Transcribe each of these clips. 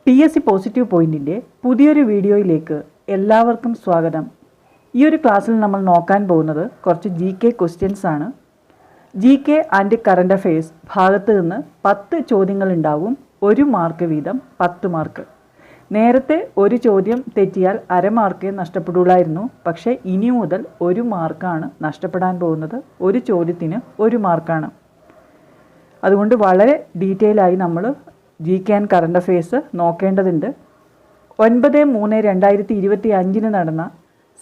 PSC positive പോയിന്റിൻ്റെ പുതിയൊരു വീഡിയോയിലേക്ക് എല്ലാവർക്കും സ്വാഗതം. ഈ ഒരു ക്ലാസ്സിൽ നമ്മൾ നോക്കാൻ പോകുന്നത് കുറച്ച് GK ക്വസ്റ്റ്യൻസ് ആണ്. GK ആൻഡ് കറണ്ട് അഫയേഴ്സ് ഭാഗത്ത് നിന്ന് 10 ചോദ്യങ്ങൾ ഉണ്ടാവും. 1 മാർക്ക് വീതം 10 മാർക്ക്. നേരത്തെ ഒരു ചോദ്യം തെറ്റിയാൽ അര മാർക്കേ നഷ്ടപ്പെടുകയുള്ളായിരുന്നു. പക്ഷേ ഇനി മുതൽ 1 മാർക്കാണ് നഷ്ടപ്പെടാൻ പോകുന്നത്. ഒരു ചോദ്യത്തിന് 1 മാർക്കാണ്. അതുകൊണ്ട് വളരെ ഡീറ്റെയിൽ ആയി നമ്മൾ GK ആൻഡ് കറണ്ട് അഫയേഴ്സ് നോക്കേണ്ടതുണ്ട്. 9/3/2025 നടന്ന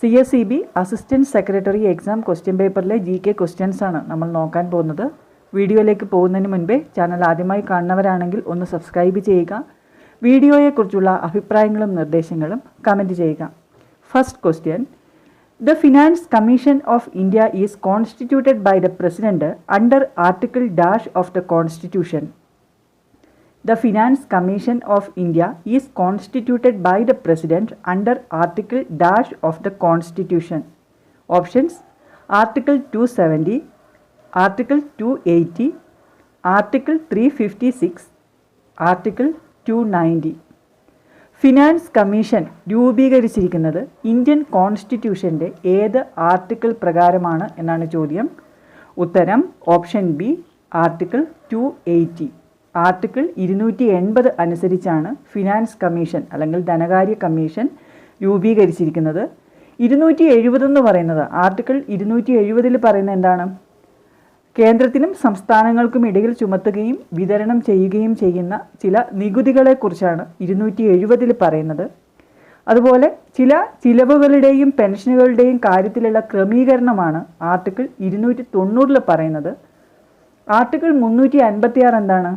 CSEB assistant secretary exam question പേപ്പറിലെ GK ക്വസ്റ്റ്യൻസ് ആണ് നമ്മൾ നോക്കാൻ പോകുന്നത്. വീഡിയോയിലേക്ക് പോകുന്നതിന് മുൻപേ ചാനൽ ആദ്യമായി കാണുന്നവരാണെങ്കിൽ ഒന്ന് സബ്സ്ക്രൈബ് ചെയ്യുക. വീഡിയോയെക്കുറിച്ചുള്ള അഭിപ്രായങ്ങളും നിർദ്ദേശങ്ങളും കമൻറ്റ് ചെയ്യുക. First question: The Finance Commission of India is constituted by the President under Article dash of the Constitution. The Finance Commission of India is constituted by the President under Article dash of the Constitution. Options: Article 270, Article 280, Article 356, Article 290. Finance commission രൂപീകരിച്ചിരിക്കുന്നത് ഇന്ത്യൻ കോൺസ്റ്റിറ്റ്യൂഷൻ്റെ ഏത് article പ്രകാരമാണ് എന്നാണ് ചോദ്യം. ഉത്തരം option B, article 280. Article 280 അനുസരിച്ചാണ് finance commission അല്ലെങ്കിൽ ധനകാര്യ കമ്മീഷൻ രൂപീകരിച്ചിരിക്കുന്നത്. 270 എന്ന് പറയുന്നത്, ആർട്ടിക്കിൾ 270 പറയുന്നത് എന്താണ്? കേന്ദ്രത്തിനും സംസ്ഥാനങ്ങൾക്കും ഇടയിൽ ചുമത്തുകയും വിതരണം ചെയ്യുകയും ചെയ്യുന്ന ചില നികുതികളെക്കുറിച്ചാണ് 270 പറയുന്നത്. അതുപോലെ ചില ചിലവുകളുടെയും പെൻഷനുകളുടെയും കാര്യത്തിലുള്ള ക്രമീകരണമാണ് ആർട്ടിക്കിൾ 290 പറയുന്നത്. ആർട്ടിക്കിൾ 356 എന്താണ്?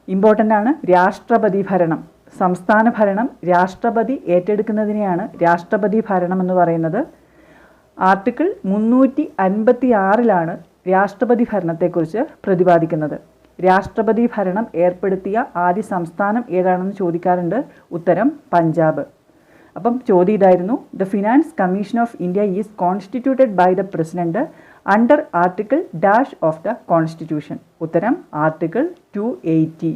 ഇമ്പോർട്ടൻ്റ് ആണ്. രാഷ്ട്രപതി ഭരണം, സംസ്ഥാന ഭരണം രാഷ്ട്രപതി ഏറ്റെടുക്കുന്നതിനെയാണ് രാഷ്ട്രപതി ഭരണം എന്ന് പറയുന്നത്. ആർട്ടിക്കിൾ 356 രാഷ്ട്രപതി ഭരണത്തെക്കുറിച്ച് പ്രതിപാദിക്കുന്നത്. രാഷ്ട്രപതി ഭരണം ഏർപ്പെടുത്തിയ ആദ്യ സംസ്ഥാനം ഏതാണെന്ന് ചോദിക്കാറുണ്ട്. ഉത്തരം പഞ്ചാബ്. അപ്പം ചോദ്യം ഇതായിരുന്നു: the finance commission of India is constituted by the president under article dash of the constitution. ഉത്തരം ആർട്ടിക്കിൾ 280.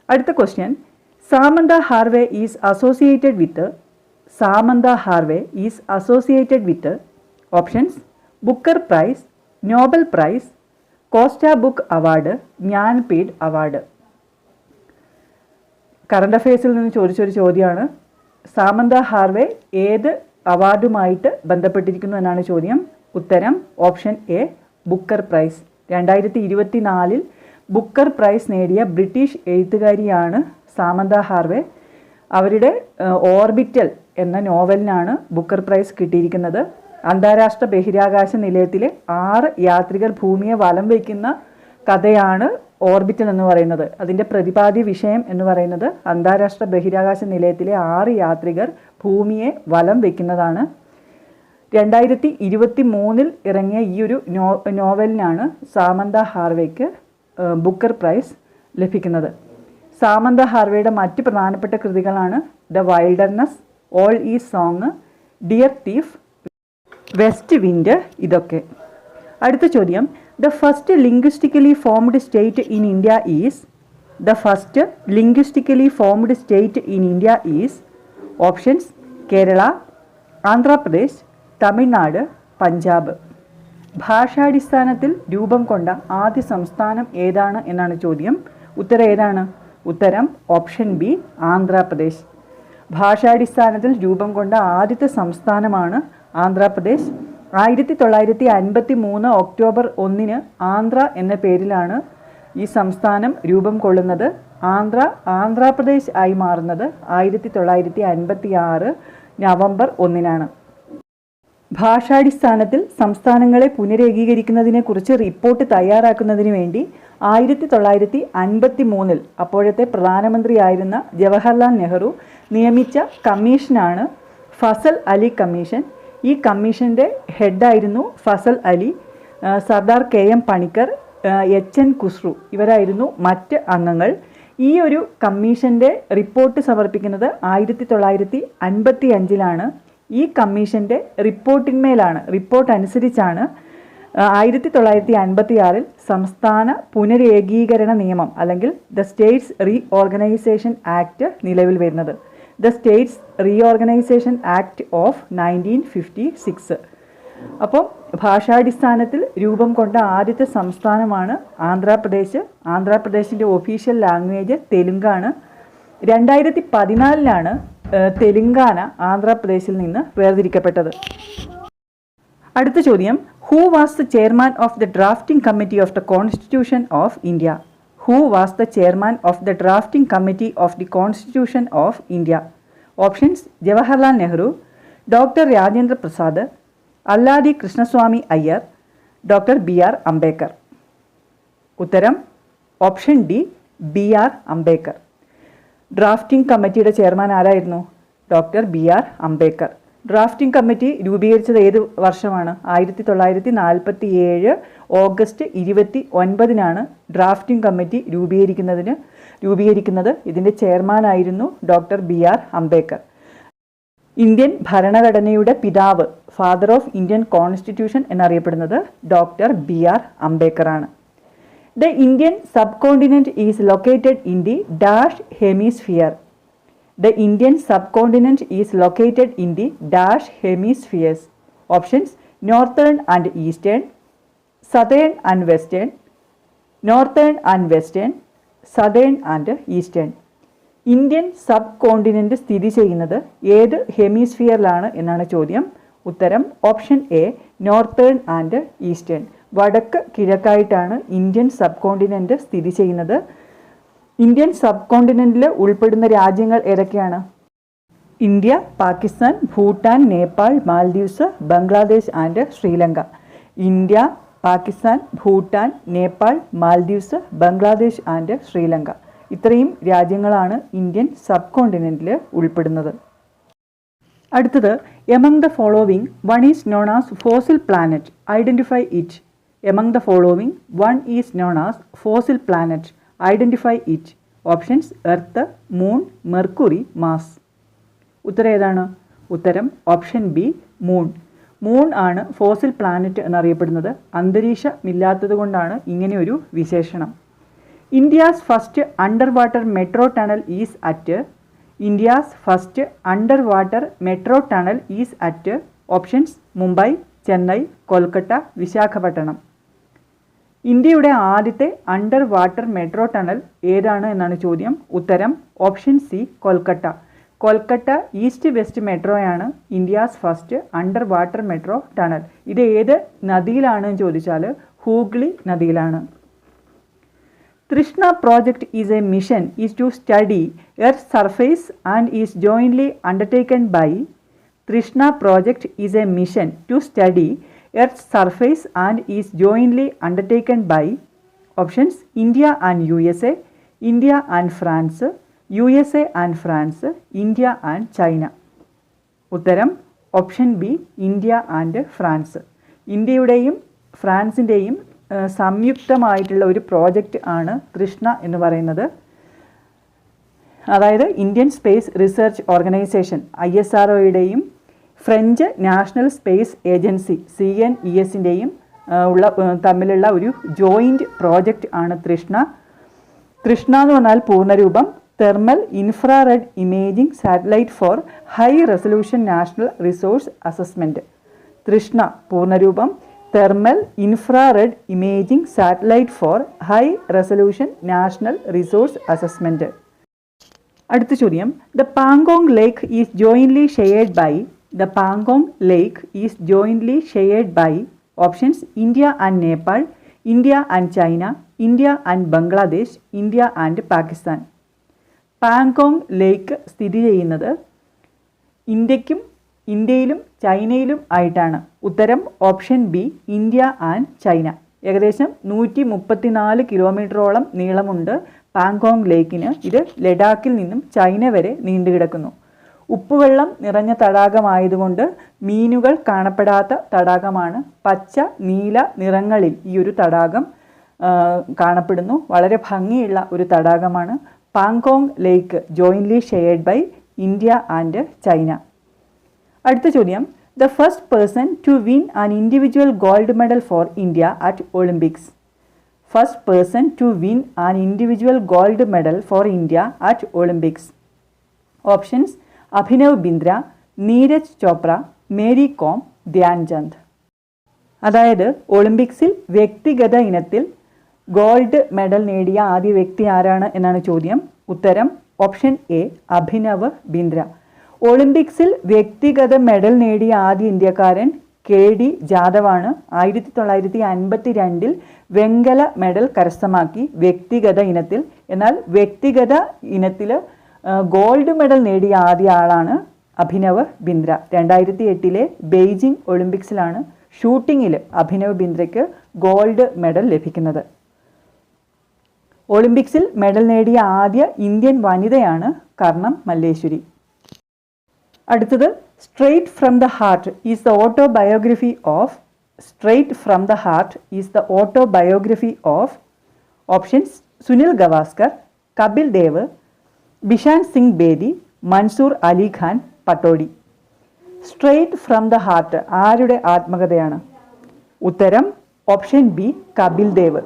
അടുത്ത question: Samantha Harvey is associated with options: Booker prize, Nobel prize, Costa book award, Jnanpith award. Current അഫയേഴ്സിൽ നിന്ന് ചോദിച്ചൊരു ചോദ്യമാണ്. Samantha Harvey ഏത് അവാർഡുമായിട്ട് ബന്ധപ്പെട്ടിരിക്കുന്നു എന്നാണ് ചോദ്യം. ഉത്തരം option A, Booker Prize. 2024 Booker Prize നേടിയ ബ്രിട്ടീഷ് എഴുത്തുകാരിയാണ് സാമന്ത ഹാർവേ. അവരുടെ ഓർബിറ്റൽ എന്ന നോവലിനാണ് ബുക്കർ പ്രൈസ് കിട്ടിയിരിക്കുന്നത്. അന്താരാഷ്ട്ര ബഹിരാകാശ നിലയത്തിലെ 6 യാത്രികർ ഭൂമിയെ വലം വയ്ക്കുന്ന കഥയാണ് ഓർബിറ്റൽ എന്ന് പറയുന്നത്. അതിൻ്റെ പ്രതിപാദ്യ വിഷയം എന്ന് പറയുന്നത് അന്താരാഷ്ട്ര ബഹിരാകാശ നിലയത്തിലെ 6 യാത്രികർ ഭൂമിയെ വലം വയ്ക്കുന്നതാണ്. 2023 ഇറങ്ങിയ ഈ ഒരു നോവലിനാണ് സാമന്ത ഹാർവേക്ക് ബുക്കർ പ്രൈസ് ലഭിക്കുന്നത്. സാമന്ത ഹാർവേയുടെ മറ്റ് പ്രധാനപ്പെട്ട കൃതികളാണ് the wilderness, all is song, dear thief, west wind. ഇതൊക്കെ. അടുത്ത ചോദ്യം: the first linguistically formed state in India is options: Kerala, Andhra Pradesh, Tamil Nadu, Punjab. ഭാഷാടിസ്ഥാനത്തിൽ രൂപം കൊണ്ട ആദ്യ സംസ്ഥാനം ഏതാണ് എന്നാണ് ചോദ്യം. ഉത്തരം ഏതാണ്? ഉത്തരം ഓപ്ഷൻ ബി, ആന്ധ്രാപ്രദേശ്. ഭാഷാടിസ്ഥാനത്തിൽ രൂപം കൊണ്ട ആദ്യത്തെ സംസ്ഥാനമാണ് ആന്ധ്രാപ്രദേശ്. 1953 ഒക്ടോബർ 1 ആന്ധ്ര എന്ന പേരിലാണ് ഈ സംസ്ഥാനം രൂപം കൊള്ളുന്നത്. ആന്ധ്രാപ്രദേശ് ആയി മാറുന്നത് 1956 നവംബർ 1. ഭാഷാടിസ്ഥാനത്തിൽ സംസ്ഥാനങ്ങളെ പുനരേകീകരിക്കുന്നതിനെക്കുറിച്ച് റിപ്പോർട്ട് തയ്യാറാക്കുന്നതിന് വേണ്ടി 1953 അപ്പോഴത്തെ പ്രധാനമന്ത്രിയായിരുന്ന ജവഹർലാൽ നെഹ്റു നിയമിച്ച കമ്മീഷനാണ് ഫസൽ അലി കമ്മീഷൻ. ഈ കമ്മീഷൻ്റെ ഹെഡായിരുന്നു ഫസൽ അലി. സർദാർ KM പണിക്കർ, HN ഖുസ്രു ഇവരായിരുന്നു മറ്റ് അംഗങ്ങൾ. ഈ ഒരു കമ്മീഷൻ്റെ റിപ്പോർട്ട് സമർപ്പിക്കുന്നത് 1955 ഈ കമ്മീഷൻ്റെ റിപ്പോർട്ട് അനുസരിച്ചാണ് 1956 സംസ്ഥാന പുനരേകീകരണ നിയമം അല്ലെങ്കിൽ ദ സ്റ്റേറ്റ്സ് റീഓർഗനൈസേഷൻ ആക്ട് നിലവിൽ വരുന്നത്? The States reorganisation act of 1956. അപ്പോൾ ഭാഷാടിസ്ഥാനത്തിൽ രൂപം കൊണ്ട ആദ്യത്തെ സംസ്ഥാനമാണ് ആന്ധ്രാപ്രദേശ്. ആന്ധ്രാപ്രദേശിൻ്റെ official language തെലുങ്കാണ്. 2014 തെലുങ്കാന ആന്ധ്രാപ്രദേശിൽ നിന്ന് വേർതിരിക്കപ്പെട്ടത്. അടുത്ത ചോദ്യം, who was the chairman of the drafting committee of the constitution of India? Who was the chairman of the drafting committee of the constitution of India? Options: Jawaharlal Nehru, doctor Rajendra Prasad, Alladi Krishnaswamy Iyer, doctor BR Ambedkar. ഉത്തരം option D, BR Ambedkar. Drafting കമ്മിറ്റിയുടെ chairman ആരായിരുന്നു? Doctor BR Ambedkar. Drafting committee രൂപീകരിച്ചത് ഏത് വർഷമാണ്? 1947 August 29 drafting committee രൂപീകരിക്കുന്നത്. ഇതിൻ്റെ ചെയർമാനായിരുന്നു doctor BR Ambedkar. Indian ഭരണഘടനയുടെ പിതാവ്, ഫാദർ ഓഫ് ഇന്ത്യൻ കോൺസ്റ്റിറ്റ്യൂഷൻ എന്നറിയപ്പെടുന്നത് doctor BR അംബേദ്കറാണ്. The Indian subcontinent is located in the dash hemisphere. The Indian subcontinent is located in the dash hemispheres. Options: northern and eastern, southern and western, northern and western, southern and eastern. Indian sub continent സ്ഥിതി ചെയ്യുന്നത് ഏത് ഹെമിസ്ഫിയറിലാണ് എന്നാണ് ചോദ്യം. ഉത്തരം option A, northern and eastern. വടക്ക് കിഴക്കായിട്ടാണ് Indian sub continent സ്ഥിതി ചെയ്യുന്നത്. Indian sub കോണ്ടിനെൻ്റിൽ ഉൾപ്പെടുന്ന രാജ്യങ്ങൾ ഏതൊക്കെയാണ്? India, Pakistan, Bhutan, Nepal, Maldives, Bangladesh and Sri Lanka. India, Pakistan, Bhutan, Nepal, Maldives, Bangladesh and Sri Lanka. ഇത്രയും രാജ്യങ്ങളാണ് ഇന്ത്യൻ സബ് കോണ്ടിനെൻ്റിൽ ഉൾപ്പെടുന്നത്. അടുത്തത്, among the following one is known as fossil planet, identify it. Among the following one is known as fossil planet, identify it. Options: earth, moon, mercury, mass. ഉത്തരം ഏതാണ്? ഉത്തരം option B, moon. Moon ആണ് fossil planet എന്നറിയപ്പെടുന്നത്. അന്തരീക്ഷമില്ലാത്തത് കൊണ്ടാണ് ഇങ്ങനെയൊരു വിശേഷണം. India's first underwater metro tunnel is at. India's first underwater metro tunnel is at. Options: Mumbai, Chennai, Kolkata, Visakhapatnam. ഇന്ത്യയുടെ ആദ്യത്തെ അണ്ടർ വാട്ടർ മെട്രോ ടണൽ ഏതാണ് എന്നാണ് ചോദ്യം. ഉത്തരം option C, Kolkata. Kolkata east west മെട്രോയാണ് India's first underwater metro tunnel. ഇത് ഏത് നദിയിലാണെന്ന് ചോദിച്ചാൽ ഹൂഗ്ലി നദിയിലാണ്. Trishna project is a mission is to study Earth's surface and is jointly undertaken by. Trishna project is a mission to study Earth's surface and is jointly undertaken by. Options: India and USA, India and France, USA and France, India and China. ഉത്തരം option B, India and France. ഇന്ത്യയുടെയും ഫ്രാൻസിൻ്റെയും സംയുക്തമായിട്ടുള്ള ഒരു project ആണ് തൃഷ്ണ എന്ന് പറയുന്നത്. അതായത് Indian space research organisation ISROയുടെയും French national space agency CNESൻ്റെയും തമ്മിലുള്ള ഒരു ജോയിൻറ്റ് പ്രോജക്റ്റ് ആണ് തൃഷ്ണ. തൃഷ്ണ എന്ന് പറഞ്ഞാൽ പൂർണ്ണരൂപം thermal infrared imaging satellite for high resolution national resource assessment. Trishna പൂർണ്ണരൂപം thermal infrared imaging satellite for high resolution national resource assessment. അടുത്ത ചോദ്യം, the Pangong lake is jointly shared by. The Pangong lake is jointly shared by. Options: India and Nepal, India and China, India and Bangladesh, India and Pakistan. Pangong lake സ്ഥിതി ചെയ്യുന്നത് ഇന്ത്യയിലും ചൈനയിലും ആയിട്ടാണ്. ഉത്തരം option B, India and China. ഏകദേശം 134 കിലോമീറ്ററോളം നീളമുണ്ട് പാങ്കോങ് ലേക്കിന്. ഇത് ലഡാക്കിൽ നിന്നും ചൈന വരെ നീണ്ടുകിടക്കുന്നു. ഉപ്പുവെള്ളം നിറഞ്ഞ തടാകമായതുകൊണ്ട് മീനുകൾ കാണപ്പെടാത്ത തടാകമാണ്. പച്ച, നീല നിറങ്ങളിൽ ഈ ഒരു തടാകം കാണപ്പെടുന്നു. വളരെ ഭംഗിയുള്ള ഒരു തടാകമാണ്. Pangong lake jointly shared by India and China. അടുത്ത ചോദ്യം, The first person to win an individual gold medal for India at Olympics. First person to win an individual gold medal for India at Olympics. Options: Abhinav Bindra, Neeraj Chopra, Mary Kom, Dhyan Chand. അതായത് ഒളിമ്പിക്സിൽ വ്യക്തിഗത ഇനത്തിൽ gold medal നേടിയ ആദ്യ വ്യക്തി ആരാണ് എന്നാണ് ചോദ്യം. ഉത്തരം ഓപ്ഷൻ എ അഭിനവ് ബിന്ദ്ര. ഒളിമ്പിക്സിൽ വ്യക്തിഗത മെഡൽ നേടിയ ആദ്യ ഇന്ത്യക്കാരൻ KD ജാദവാണ്. 1952 വെങ്കല മെഡൽ കരസ്ഥമാക്കി വ്യക്തിഗത ഇനത്തിൽ. എന്നാൽ വ്യക്തിഗത ഇനത്തിൽ ഗോൾഡ് മെഡൽ നേടിയ ആദ്യ ആളാണ് അഭിനവ് ബിന്ദ്ര. 2008 ബെയ്ജിംഗ് ഒളിമ്പിക്സിലാണ് ഷൂട്ടിങ്ങിൽ അഭിനവ് ബിന്ദ്രയ്ക്ക് ഗോൾഡ് മെഡൽ ലഭിക്കുന്നത്. ഒളിമ്പിക്സിൽ മെഡൽ നേടിയ ആദ്യ ഇന്ത്യൻ വനിതയാണ് കർണം മല്ലേശ്വരി. അടുത്തത് straight from the heart is the autobiography of. Straight from the heart is the autobiography of. Options: Sunil Gavaskar, Kapil Dev, Bishan Singh Bedi, Mansoor Ali Khan Pataudi. Straight from the heart ആരുടെ ആത്മകഥയാണ്? ഉത്തരം ഓപ്ഷൻ ബി കപിൽ ദേവ്.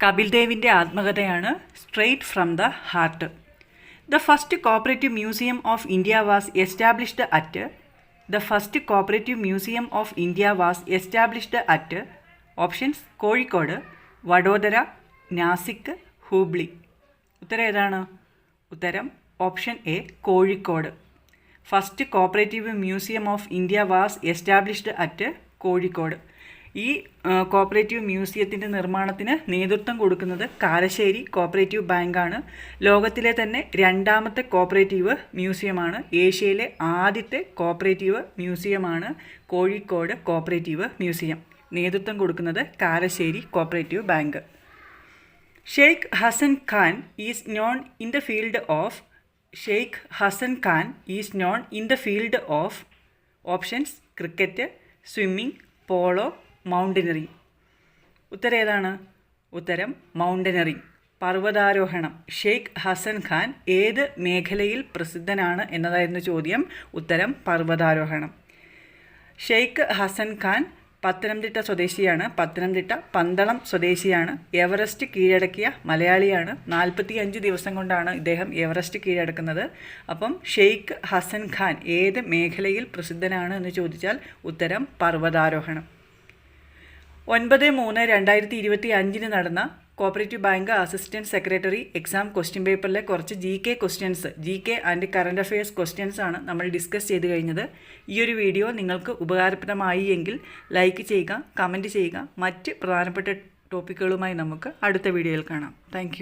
കപിൽ ദേവിൻ്റെ ആത്മകഥയാണ് straight from the heart. The first cooperative museum of India was established at. The first cooperative museum of India was established at. Options: Kozhikode, Vadodara, Nashik, Hubli. ഉത്തരം ഏതാണ്? ഉത്തരം option A Kozhikode. First cooperative museum of India was established at Kozhikode. ഈ cooperative മ്യൂസിയത്തിൻ്റെ നിർമ്മാണത്തിന് നേതൃത്വം കൊടുക്കുന്നത് Karassery cooperative ബാങ്കാണ്. ലോകത്തിലെ തന്നെ രണ്ടാമത്തെ കോപ്പറേറ്റീവ് മ്യൂസിയമാണ്. ഏഷ്യയിലെ ആദ്യത്തെ കോപ്പറേറ്റീവ് മ്യൂസിയമാണ് കോഴിക്കോട് കോപ്പറേറ്റീവ് മ്യൂസിയം. നേതൃത്വം കൊടുക്കുന്നത് Karassery cooperative bank. Sheikh Hasan Khan is known in the field of. Sheikh Hasan Khan is known in the field of. Options: cricket, swimming, polo, mountaineering. ഉത്തരം ഏതാണ്? ഉത്തരം മൗണ്ടനറിങ്, പർവ്വതാരോഹണം. ഷെയ്ഖ് ഹസൻ ഖാൻ ഏത് മേഖലയിൽ പ്രസിദ്ധനാണ് എന്നതായിരുന്നു ചോദ്യം. ഉത്തരം പർവ്വതാരോഹണം. ഷെയ്ഖ് ഹസൻ ഖാൻ പത്തനംതിട്ട സ്വദേശിയാണ്. പത്തനംതിട്ട പന്തളം സ്വദേശിയാണ്. എവറസ്റ്റ് കീഴടക്കിയ മലയാളിയാണ്. 45 ദിവസം കൊണ്ടാണ് ഇദ്ദേഹം എവറസ്റ്റ് കീഴടക്കുന്നത്. അപ്പം ഷെയ്ഖ് ഹസൻ ഖാൻ ഏത് മേഖലയിൽ പ്രസിദ്ധനാണ് എന്ന് ചോദിച്ചാൽ ഉത്തരം പർവ്വതാരോഹണം. 9/3/2025 നടന്ന cooperative bank assistant secretary exam question പേപ്പറിലെ കുറച്ച് GK questions, GK and current affairs questions ആണ് നമ്മൾ ഡിസ്കസ് ചെയ്ത് കഴിഞ്ഞത്. ഈ ഒരു വീഡിയോ നിങ്ങൾക്ക് ഉപകാരപ്രദമായി എങ്കിൽ ലൈക്ക് ചെയ്യുക, കമൻറ്റ് ചെയ്യുക. മറ്റ് പ്രധാനപ്പെട്ട ടോപ്പിക്കുകളുമായി നമുക്ക് അടുത്ത വീഡിയോയിൽ കാണാം. താങ്ക്